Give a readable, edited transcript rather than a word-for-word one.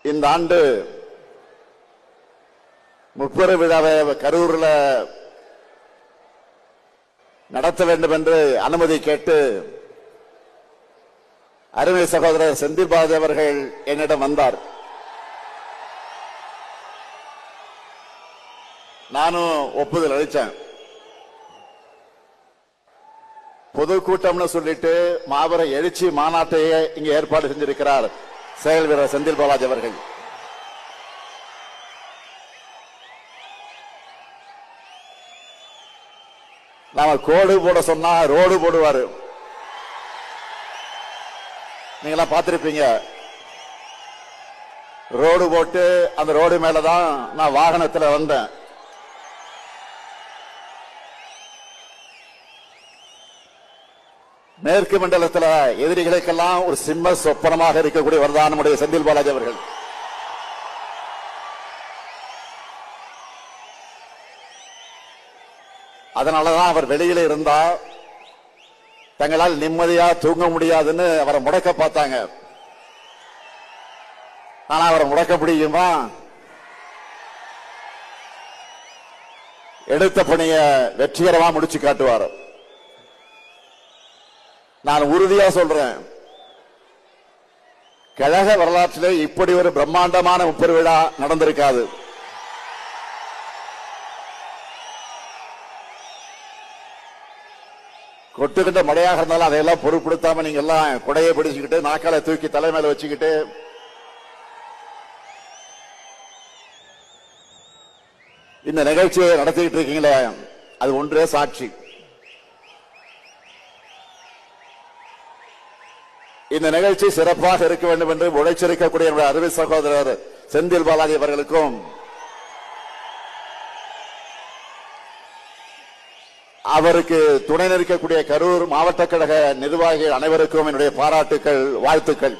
இந்த ஆண்டு முப்பெரு விழாவை கரூர்ல நடத்த வேண்டும் என்று அனுமதி கேட்டு அருமை சகோதரர் செந்தில் பாலாஜி அவர்கள் என்னிடம் வந்தார். நானும் ஒப்புதல் அளித்தேன். பொதுக்கூட்டம்னு சொல்லிட்டு மாபெரும் எழுச்சி மாநாட்டையே இங்க ஏற்பாடு செஞ்சிருக்கிறார் செயல் வீரர் செந்தில் பாலாஜி அவர்கள். நாம கோடு போட சொன்னா ரோடு போடுவாரு. நீங்களா பார்த்திருப்பீங்க. ரோடு போட்டு அந்த ரோடு மேலதான் நான் வாகனத்தில் வந்தேன். மேற்கு மண்டலத்தில் எதிரிகளுக்கெல்லாம் ஒரு சிம்ம சொப்பனமாக இருக்கக்கூடியவர் தான் நம்முடைய செந்தில் பாலாஜி அவர்கள். அதனாலதான் அவர் வெளியில இருந்தா தங்களால் நிம்மதியா தூங்க முடியாதுன்னு அவரை முடக்க பார்த்தாங்க. ஆனா அவரை முடக்க முடியுமா? எடுத்த பணிய வெற்றிகரமா முடிச்சு காட்டுவார். நான் உறுதியா சொல்றேன், கழக வரலாற்றிலே இப்படி ஒரு பிரம்மாண்டமான முப்பெரு விழா நடந்திருக்காது. கொட்டுக்கிட்ட மழையாக இருந்தாலும் அதையெல்லாம் பொருட்படுத்தாம நீங்க எல்லாம் குடையை பிடிச்சுக்கிட்டு நாக்கால தூக்கி தலைமையில வச்சுக்கிட்டு இந்த நிகழ்ச்சியை நடத்திக்கிட்டு இருக்கீங்களே, அது ஒன்றே சாட்சி. இந்த நிகழ்ச்சி சிறப்பாக இருக்க வேண்டும் என்று உழைச்சிருக்கக்கூடிய அருமை சகோதரர் செந்தில் பாலாஜி அவர்களுக்கும் அவருக்கு துணை நிற்கக்கூடிய கரூர் மாவட்ட கழக நிர்வாகிகள் அனைவருக்கும் என்னுடைய பாராட்டுக்கள், வாழ்த்துக்கள்.